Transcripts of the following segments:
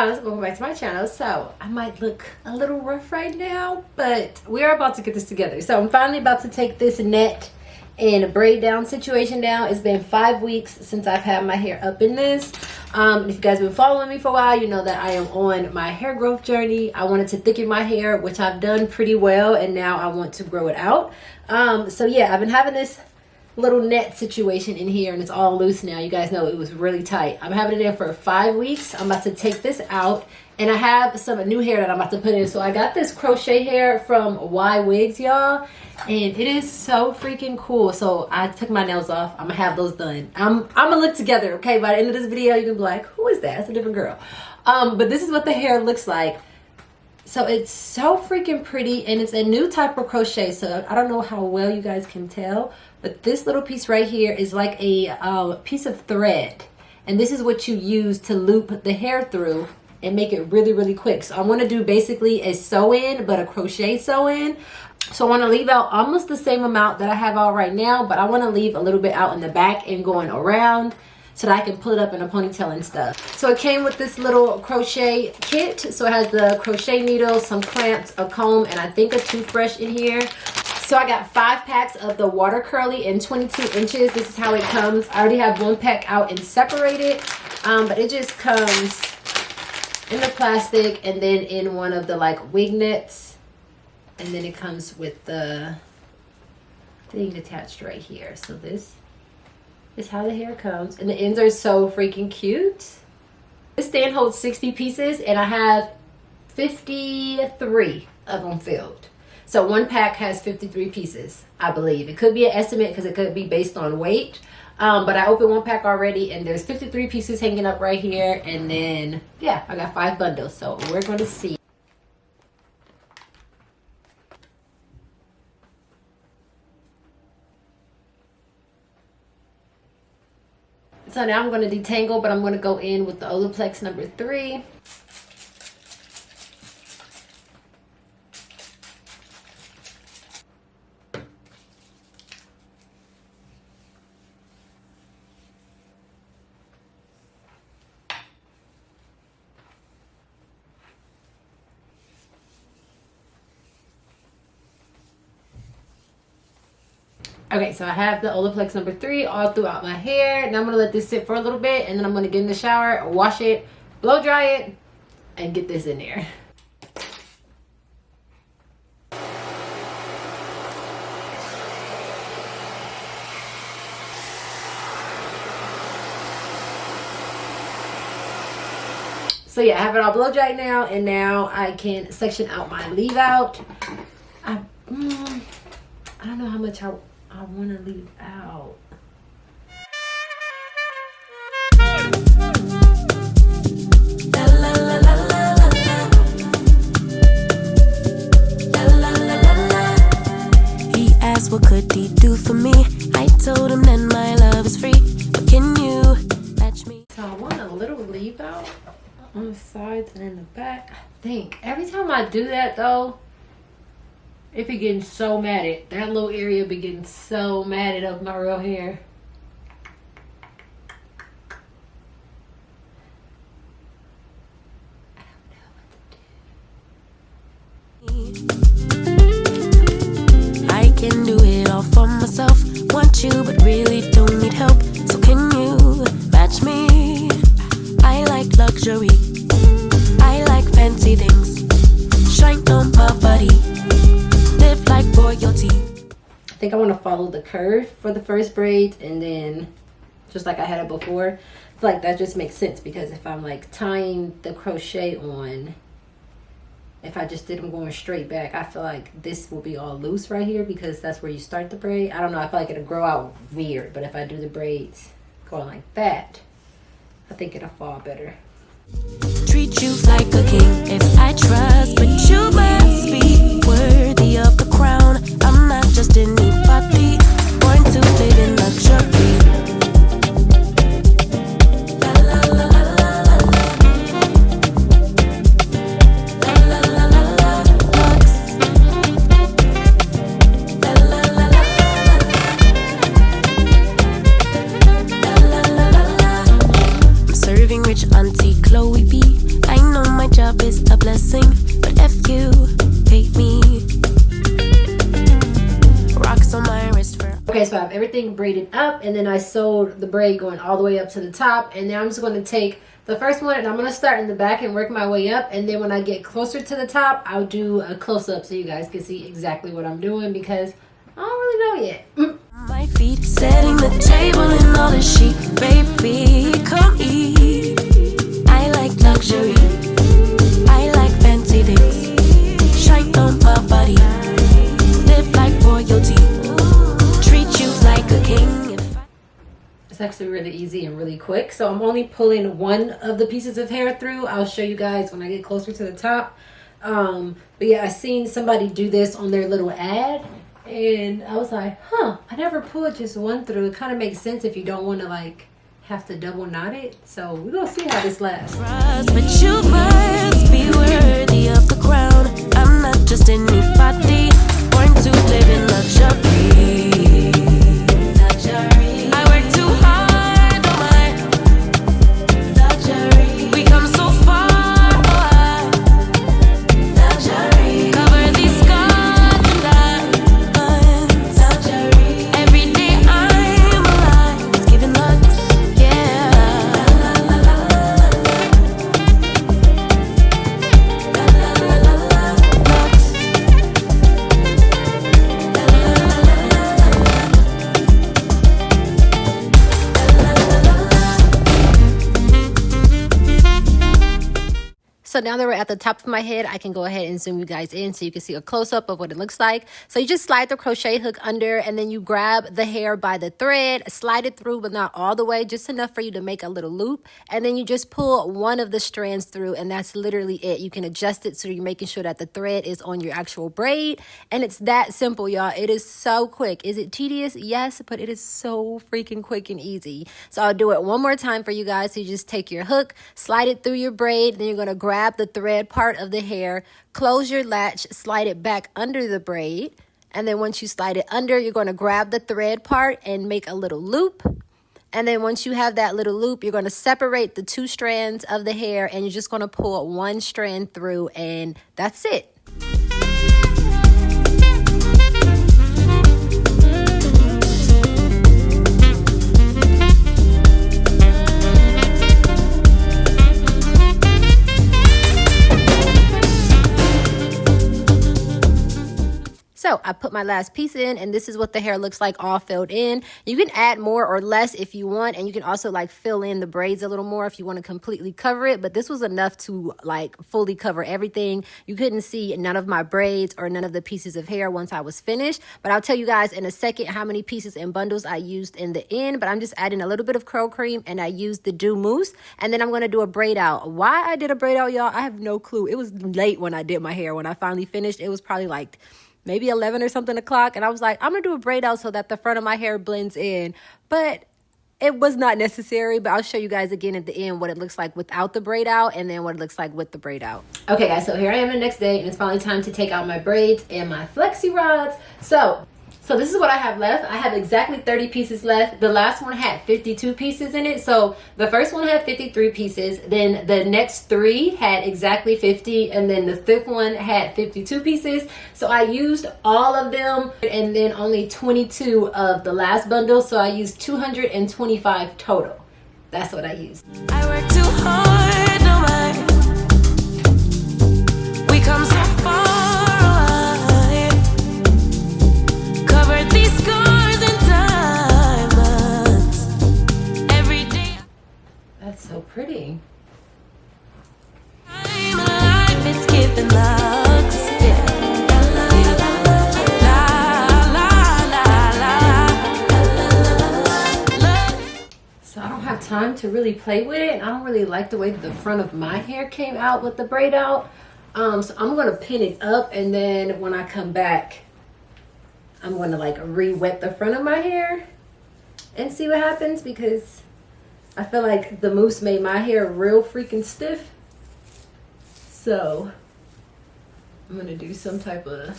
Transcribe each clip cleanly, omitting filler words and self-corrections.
guys, welcome back to my channel. So I might look a little rough right now, but we're about to get this together. So I'm finally about to take this net and braid down situation down. It's been 5 weeks since I've had my hair up in this. If you guys have been following me for a while, you know that I am on my hair growth journey. I wanted to thicken my hair, which I've done pretty well, and now I want to grow it out. So yeah, I've been having this little net situation in here, and it's all loose now. You guys know it was really tight. I'm having it in for 5 weeks. I'm about to take this out, and I have some new hair that I'm about to put in. So I got this crochet hair from YWigs, y'all, and it is so freaking cool. So I took my nails off. I'm gonna have those done. I'm gonna look together, okay? By the end of this video, you can be like, who is that? It's a different girl. But this is what the hair looks like. So it's so freaking pretty, and it's a new type of crochet. So I don't know how well you guys can tell, but this little piece right here is like a piece of thread, and this is what you use to loop the hair through and make it really, really quick. So I want to do basically a sew-in, but a crochet sew-in. So I want to leave out almost the same amount that I have out right now, but I want to leave a little bit out in the back and going around so that I can pull it up in a ponytail and stuff. So it came with this little crochet kit. So it has the crochet needle, some clamps, a comb, and I think a toothbrush in here. So I got 5 packs of the water curly in 22 inches. This is how it comes. I already have 1 pack out and separated, but it just comes in the plastic and then in one of the like wig nets, and then it comes with the thing attached right here. So this is how the hair comes, and the ends are so freaking cute. This stand holds 60 pieces, and I have 53 of them filled. So 1 pack has 53 pieces, I believe. It could be an estimate because it could be based on weight. But I opened 1 pack already, and there's 53 pieces hanging up right here. And then, yeah, I got 5 bundles. So we're going to see. So now I'm going to detangle, but I'm going to go in with the Olaplex number 3. Okay, so I have the Olaplex number 3 all throughout my hair. Now I'm going to let this sit for a little bit, and then I'm going to get in the shower, wash it, blow dry it, and get this in there. So yeah, I have it all blow dried now, and now I can section out my leave out. I don't know how much I want to leave out. He asked what could he do for me. I told him that my love is free, but can you match me? So I want a little leave out on the sides and in the back. I think every time I do that though, it be getting so matted. That little area be getting so matted up my real hair. I can do it all for myself. Want you, but really don't need help. So can you match me? I like luxury. I like fancy things. Shine on my body. Live like royalty. I think I want to follow the curve for the first braid, and then just like I had it before. I feel like that just makes sense, because if I'm like tying the crochet on, if I just did them going straight back, I feel like this will be all loose right here, because that's where you start the braid. I don't know, I feel like it'll grow out weird, but if I do the braids going like that, I think it'll fall better. Treat you like a king if I trust, but you must be worthy of the crown. I'm not just anybody, born to live in luxury. La la la la la la. La la la la la. Locs. La la la la la. La la la la la. I'm serving rich Aunty Chloe B. I know job is a blessing, but F you, hate me. Rocks on my wrist for. Okay, so I have everything braided up, and then I sewed the braid going all the way up to the top. And now I'm just going to take the first one, and I'm going to start in the back and work my way up. And then when I get closer to the top, I'll do a close-up so you guys can see exactly what I'm doing, because I don't really know yet. My feet setting the table in all the chic, baby, come eat. I like luxury, I like fancy things. Shine on my body, live like royalty, treat you like a king. It's actually really easy and really quick. So I'm only pulling one of the pieces of hair through. I'll show you guys when I get closer to the top. But yeah, I seen somebody do this on their little ad, and I was like, huh, I never pulled just one through. It kind of makes sense if you don't want to like have to double knot it. So we're gonna see how this lasts. But you must be worthy of the crown. I'm not just anybody, born to live in luxury. I work too hard, oh my luxury. We come so far, oh luxury. Cover these scars and diamonds, luxury. Every day I'm alive, it's giving looks, yeah. So now that we're at the top of my head, I can go ahead and zoom you guys in so you can see a close-up of what it looks like. So you just slide the crochet hook under, and then you grab the hair by the thread, slide it through, but not all the way, just enough for you to make a little loop. And then you just pull one of the strands through, and that's literally it. You can adjust it so you're making sure that the thread is on your actual braid. And it's that simple, y'all. It is so quick. Is it tedious? Yes, but it is so freaking quick and easy. So I'll do it one more time for you guys. So you just take your hook, slide it through your braid, then you're going to grab the thread part of the hair, close your latch, slide it back under the braid, and then once you slide it under, you're going to grab the thread part and make a little loop. And then once you have that little loop, you're going to separate the two strands of the hair, and you're just going to pull one strand through, and that's it. So I put my last piece in, and this is what the hair looks like all filled in. You can add more or less if you want, and you can also like fill in the braids a little more if you want to completely cover it, but this was enough to like fully cover everything. You couldn't see none of my braids or none of the pieces of hair once I was finished, but I'll tell you guys in a second how many pieces and bundles I used in the end. But I'm just adding a little bit of curl cream, and I used the Dew Mousse, and then I'm going to do a braid out. Why I did a braid out, y'all, I have no clue. It was late when I did my hair. When I finally finished, it was probably like maybe 11 or something o'clock, and I was like, I'm gonna do a braid out so that the front of my hair blends in, but it was not necessary. But I'll show you guys again at the end what it looks like without the braid out, and then what it looks like with the braid out. Okay guys, so here I am the next day, and it's finally time to take out my braids and my flexi rods. So this is what I have left. I have exactly 30 pieces left. The last one had 52 pieces in it. So the first one had 53 pieces. Then the next three had exactly 50. And then the fifth one had 52 pieces. So I used all of them, and then only 22 of the last bundle. So I used 225 total. That's what I used. I work too hard, no mind. We come so far. These scars and diamonds every day. That's so pretty. I'm alive, it's giving Locs. Yeah. So I don't have time to really play with it, and I don't really like the way the front of my hair came out with the braid out. So I'm gonna pin it up, and then when I come back, I'm going to like re-wet the front of my hair and see what happens, because I feel like the mousse made my hair real freaking stiff. So I'm going to do some type of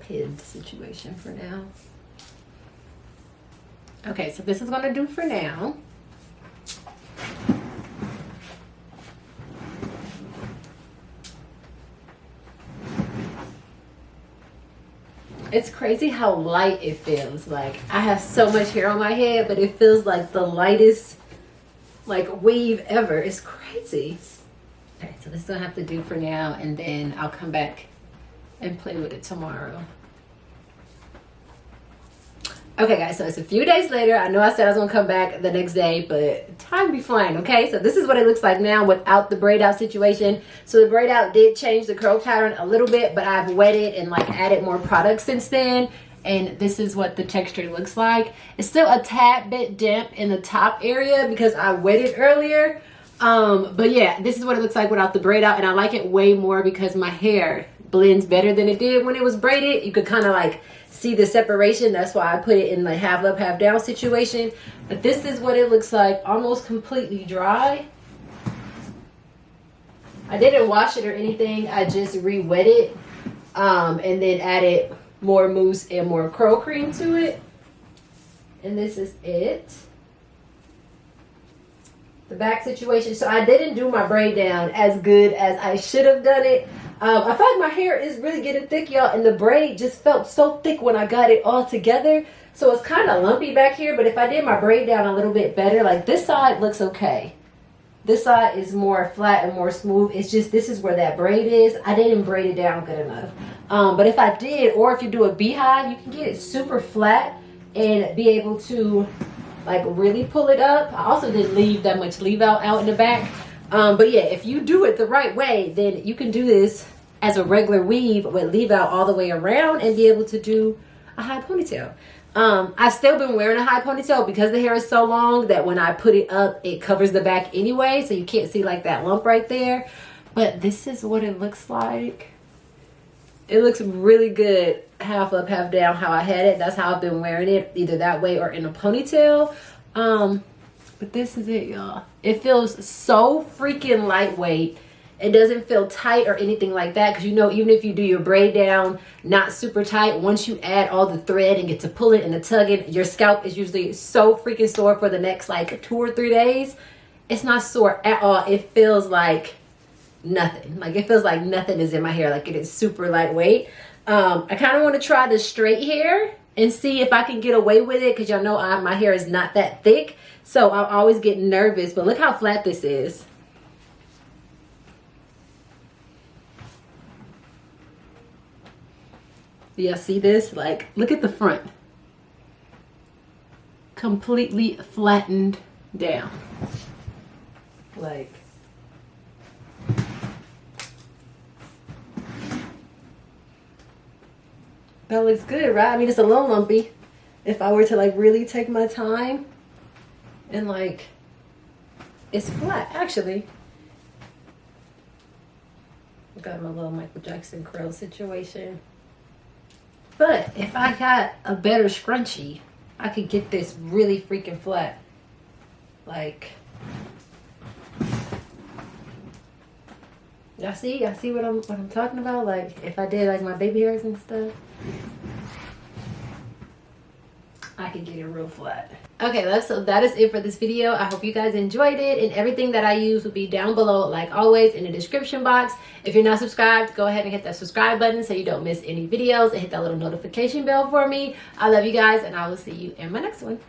pin situation for now. Okay, so this is going to do for now. It's crazy how light it feels. Like, I have so much hair on my head, but it feels like the lightest like weave ever. It's crazy. Okay, so this is what I have to do for now, and then I'll come back and play with it tomorrow. Okay guys, so it's a few days later. I know I said I was gonna come back the next day, but time be flying. Okay, so this is what it looks like now without the braid out situation. So the braid out did change the curl pattern a little bit, but I've wetted and like added more product since then, and this is what the texture looks like. It's still a tad bit damp in the top area because I wetted earlier, but yeah, this is what it looks like without the braid out, and I like it way more because my hair blends better than it did when it was braided. You could kind of like see the separation. That's why I put it in the half up half down situation. But this is what it looks like, almost completely dry. I didn't wash it or anything. I just re-wet it and then added more mousse and more curl cream to it, and this is it. The back situation. So I didn't do my braid down as good as I should have done it. I feel like my hair is really getting thick, y'all, and the braid just felt so thick when I got it all together. So it's kind of lumpy back here, but if I did my braid down a little bit better, like this side looks okay. This side is more flat and more smooth. It's just this is where that braid is. I didn't braid it down good enough. But if I did, or if you do a beehive, you can get it super flat and be able to like really pull it up. I also didn't leave that much leave out in the back. But yeah, if you do it the right way, then you can do this as a regular weave with leave out all the way around and be able to do a high ponytail. I've still been wearing a high ponytail because the hair is so long that when I put it up, it covers the back anyway, so you can't see like that lump right there. But this is what it looks like. It looks really good half up half down how I had it. That's how I've been wearing it, either that way or in a ponytail. But this is it, y'all. It feels so freaking lightweight. It doesn't feel tight or anything like that, because you know, even if you do your braid down not super tight, once you add all the thread and get to pull it and the tugging, your scalp is usually so freaking sore for the next like 2 or 3 days. It's not sore at all. It feels like nothing. Like it feels like nothing is in my hair. Like it is super lightweight. I kind of want to try the straight hair and see if I can get away with it, because y'all know my hair is not that thick, so I always get nervous. But look how flat this is. Do y'all see this? Like, look at the front. Completely flattened down. Like, that looks good, right? I mean, it's a little lumpy. If I were to like really take my time and like, it's flat actually. Got my little Michael Jackson curl situation. But if I got a better scrunchie, I could get this really freaking flat. Like, y'all see what I'm talking about? Like if I did like my baby hairs and stuff, I could get it real flat. Okay, love, so that is it for this video. I hope you guys enjoyed it, and everything that I use will be down below like always in the description box. If you're not subscribed, go ahead and hit that subscribe button so you don't miss any videos, and hit that little notification bell for me. I love you guys, and I will see you in my next one.